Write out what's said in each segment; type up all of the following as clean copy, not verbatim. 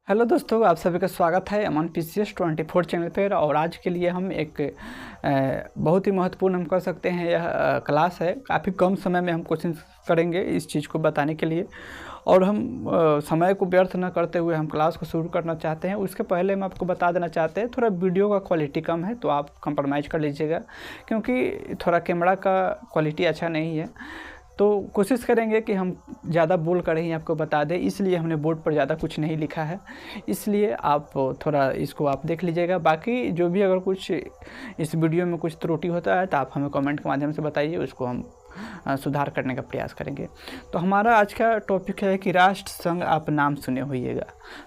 Hello दोस्तों, आप सभी का स्वागत है अमन PCS 24 चैनल पर। और आज के लिए हम एक बहुत ही महत्वपूर्ण हम कह सकते हैं यह क्लास है। काफ़ी कम समय में हम कोशिश करेंगे इस चीज़ को बताने के लिए, और हम समय को व्यर्थ न करते हुए हम क्लास को शुरू करना चाहते हैं। उसके पहले हम आपको बता देना चाहते हैं, थोड़ा वीडियो का क्वालिटी कम है तो आप कंप्रोमाइज़ कर लीजिएगा, क्योंकि थोड़ा कैमरा का क्वालिटी अच्छा नहीं है। तो कोशिश करेंगे कि हम ज़्यादा बोल कर ही आपको बता दें, इसलिए हमने बोर्ड पर ज़्यादा कुछ नहीं लिखा है, इसलिए आप थोड़ा इसको आप देख लीजिएगा। बाकी जो भी अगर कुछ इस वीडियो में कुछ त्रुटि होता है तो आप हमें कमेंट के माध्यम से बताइए, उसको हम सुधार करने का प्रयास करेंगे। तो हमारा आज का टॉपिक है कि राष्ट्र संघ। आप नाम सुने होइएगा,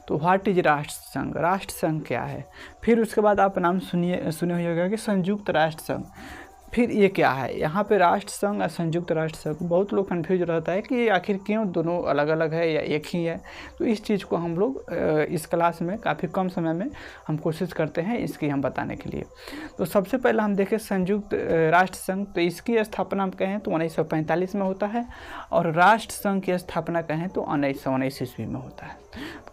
तो व्हाट इज राष्ट्र संघ, राष्ट्र संघ क्या है। फिर उसके बाद आप नाम सुने होइएगा कि संयुक्त राष्ट्र संघ, फिर ये क्या है। यहाँ पे राष्ट्र संघ और संयुक्त राष्ट्र संघ बहुत लोग कन्फ्यूज रहता है कि आखिर क्यों दोनों अलग अलग है या एक ही है। तो इस चीज़ को हम लोग इस क्लास में काफ़ी कम समय में हम कोशिश करते हैं इसकी हम बताने के लिए। तो सबसे पहले हम देखें संयुक्त राष्ट्र संघ। तो इसकी स्थापना हम कहें तो 1945 में होता है, और राष्ट्र संघ की स्थापना कहें तो 1919 ईस्वी में होता है।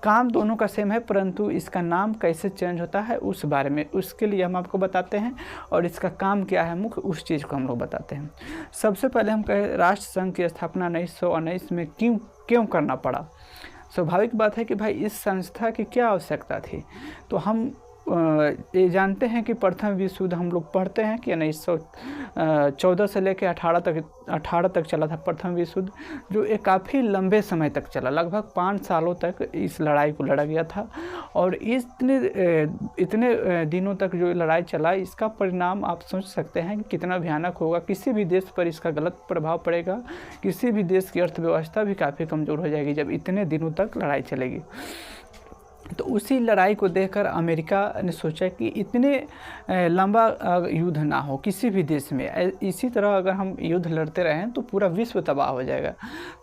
काम दोनों का सेम है, परंतु इसका नाम कैसे चेंज होता है उस बारे में, उसके लिए हम आपको बताते हैं, और इसका काम क्या है मुख्य, उस चीज़ को हम लोग बताते हैं। सबसे पहले हम कहें राष्ट्र संघ की स्थापना 1919 में क्यों करना पड़ा। स्वाभाविक बात है कि भाई इस संस्था की क्या आवश्यकता थी। तो हम ये जानते हैं कि प्रथम विश्व युद्ध हम लोग पढ़ते हैं कि 1914 से लेकर 18 तक चला था प्रथम विश्व युद्ध, जो एक काफ़ी लंबे समय तक चला, लगभग 5 सालों तक इस लड़ाई को लड़ा गया था। और इतने दिनों तक जो लड़ाई चला, इसका परिणाम आप सोच सकते हैं कि कितना भयानक होगा। किसी भी देश पर इसका गलत प्रभाव पड़ेगा, किसी भी देश की अर्थव्यवस्था भी काफ़ी कमज़ोर हो जाएगी जब इतने दिनों तक लड़ाई चलेगी। तो उसी लड़ाई को देखकर अमेरिका ने सोचा कि इतने लंबा युद्ध ना हो किसी भी देश में। इसी तरह अगर हम युद्ध लड़ते रहें तो पूरा विश्व तबाह हो जाएगा।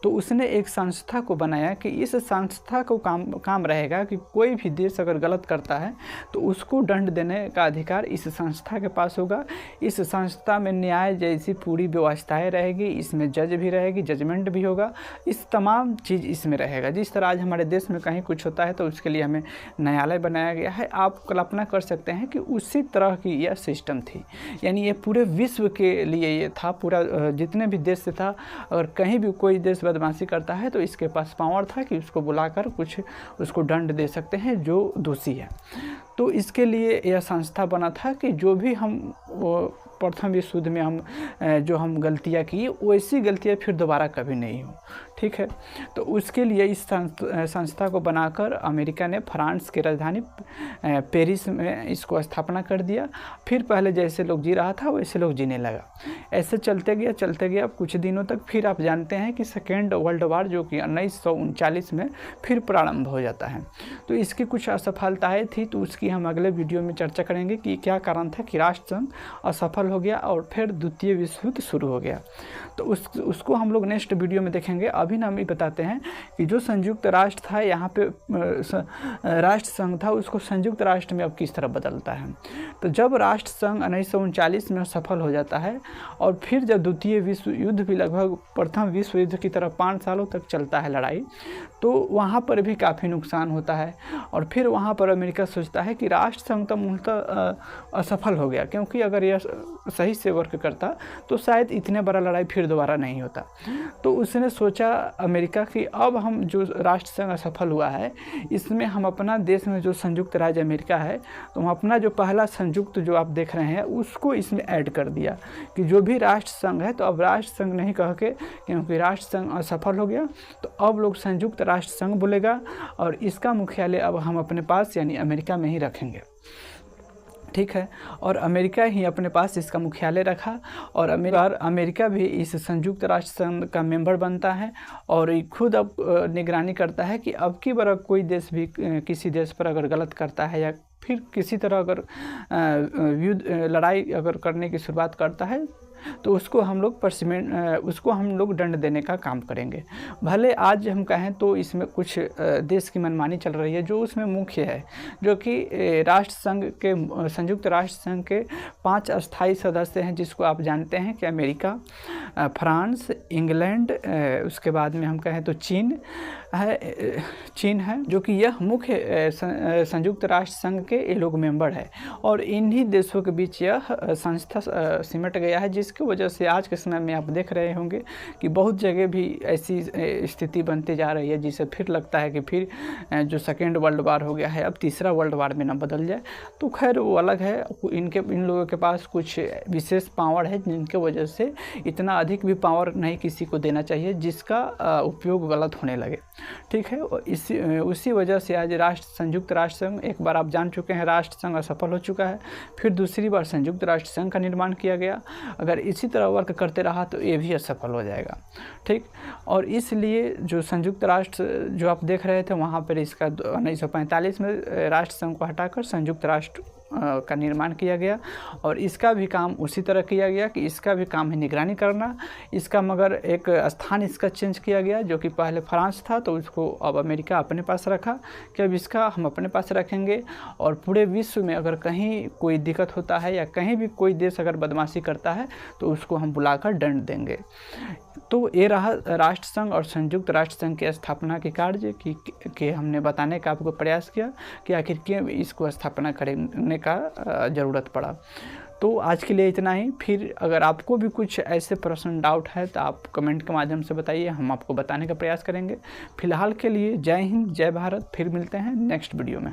तो उसने एक संस्था को बनाया कि इस संस्था को काम रहेगा कि कोई भी देश अगर गलत करता है तो उसको दंड देने का अधिकार इस संस्था के पास होगा। इस संस्था में न्याय जैसी पूरी व्यवस्थाएँ रहेगी, इसमें जज भी रहेगी, जजमेंट भी होगा, इस तमाम चीज़ इसमें रहेगा। जिस तरह आज हमारे देश में कहीं कुछ होता है तो उसके लिए न्यायालय बनाया गया है। आप कल्पना कर सकते हैं कि उसी तरह की यह सिस्टम थी, यानी ये पूरे विश्व के लिए ये था। पूरा जितने भी देश से था, अगर कहीं भी कोई देश बदमाशी करता है तो इसके पास पावर था कि उसको बुलाकर कुछ उसको दंड दे सकते हैं जो दोषी है। तो इसके लिए यह संस्था बना था कि जो भी हम प्रथम विश्व युद्ध में हम गलतियाँ की, वैसी गलतियाँ फिर दोबारा कभी नहीं हो। ठीक है, तो उसके लिए इस संस्था को बनाकर अमेरिका ने फ्रांस की राजधानी पेरिस में इसको स्थापना कर दिया। फिर पहले जैसे लोग जी रहा था वैसे लोग जीने लगा। ऐसे चलते गया कुछ दिनों तक। फिर आप जानते हैं कि सेकेंड वर्ल्ड वार जो कि 1939 में फिर प्रारंभ हो जाता है। तो इसकी कुछ असफलताएँ थी, तो उसकी हम अगले वीडियो में चर्चा करेंगे कि क्या कारण था कि राष्ट्र संघ असफल हो गया और फिर द्वितीय विश्व युद्ध शुरू हो गया। तो उसको हम लोग नेक्स्ट वीडियो में देखेंगे। अभी हम ये बताते हैं कि जो संयुक्त राष्ट्र था, यहाँ पे राष्ट्र संघ था, उसको संयुक्त राष्ट्र में अब किस तरह बदलता है। तो जब राष्ट्र संघ 1939 में सफल हो जाता है, और फिर जब द्वितीय विश्व युद्ध भी लगभग प्रथम विश्व युद्ध की तरह 5 सालों तक चलता है लड़ाई, तो वहाँ पर भी काफ़ी नुकसान होता है। और फिर वहाँ पर अमेरिका सोचता है कि राष्ट्र संघ तो मूलतः असफल हो गया, क्योंकि अगर यह सही से वर्क करता तो शायद इतने बड़ा लड़ाई फिर दोबारा नहीं होता। तो उसने सोचा अमेरिका कि अब हम जो राष्ट्र संघ असफल हुआ है, इसमें हम अपना देश में जो संयुक्त राज्य अमेरिका है, तो हम अपना जो पहला संयुक्त जो आप देख रहे हैं उसको इसमें ऐड कर दिया कि जो भी राष्ट्र संघ है, तो अब राष्ट्र संघ नहीं कह के, क्योंकि राष्ट्र संघ असफल हो गया, तो अब लोग संयुक्त राष्ट्र संघ बोलेगा, और इसका मुख्यालय अब हम अपने पास यानी अमेरिका में ही रखेंगे। ठीक है, और अमेरिका ही अपने पास इसका मुख्यालय रखा, और अमेरिका भी इस संयुक्त राष्ट्र संघ का मेंबर बनता है, और खुद अब निगरानी करता है कि अब की बार कोई देश भी किसी देश पर अगर गलत करता है या फिर किसी तरह अगर लड़ाई अगर करने की शुरुआत करता है, तो उसको हम लोग दंड देने का काम करेंगे। भले आज हम कहें तो इसमें कुछ देश की मनमानी चल रही है, जो उसमें मुख्य है, जो कि संयुक्त राष्ट्र संघ के 5 अस्थायी सदस्य हैं, जिसको आप जानते हैं कि अमेरिका, फ्रांस, इंग्लैंड, उसके बाद में हम कहें तो चीन है, जो कि यह मुख्य संयुक्त राष्ट्र संघ के ये लोग मेंबर है। और इन्हीं देशों के बीच यह संस्था सिमट गया है, जिसकी वजह से आज के समय में आप देख रहे होंगे कि बहुत जगह भी ऐसी स्थिति बनती जा रही है, जिसे फिर लगता है कि फिर जो सेकेंड वर्ल्ड वार हो गया है, अब तीसरा वर्ल्ड वार में ना बदल जाए। तो खैर वो अलग है, इन लोगों के पास कुछ विशेष पावर है, जिनके वजह से इतना अधिक भी पावर नहीं किसी को देना चाहिए जिसका उपयोग गलत होने लगे। ठीक है, उसी वजह से आज संयुक्त राष्ट्र संघ, एक बार आप जान चुके हैं राष्ट्र संघ असफल हो चुका है, फिर दूसरी बार संयुक्त राष्ट्र संघ का निर्माण किया गया। अगर इसी तरह वर्क करते रहा तो ये भी असफल हो जाएगा। ठीक, और इसलिए जो संयुक्त राष्ट्र जो आप देख रहे थे, वहाँ पर इसका 1945 में राष्ट्र संघ को हटाकर संयुक्त राष्ट्र का निर्माण किया गया। और इसका भी काम उसी तरह किया गया कि इसका भी काम है निगरानी करना। इसका मगर एक स्थान इसका चेंज किया गया, जो कि पहले फ्रांस था, तो उसको अब अमेरिका अपने पास रखा कि अब इसका हम अपने पास रखेंगे, और पूरे विश्व में अगर कहीं कोई दिक्कत होता है या कहीं भी कोई देश अगर बदमाशी करता है तो उसको हम बुलाकर दंड देंगे। तो ये रहा राष्ट्र संघ और संयुक्त राष्ट्र संघ की स्थापना के कार्य कि हमने बताने का आपको प्रयास किया कि आखिर क्यों इसको स्थापना करने का ज़रूरत पड़ा। तो आज के लिए इतना ही। फिर अगर आपको भी कुछ ऐसे प्रश्न डाउट है तो आप कमेंट के माध्यम से बताइए, हम आपको बताने का प्रयास करेंगे। फिलहाल के लिए जय हिंद, जय भारत। फिर मिलते हैं नेक्स्ट वीडियो में।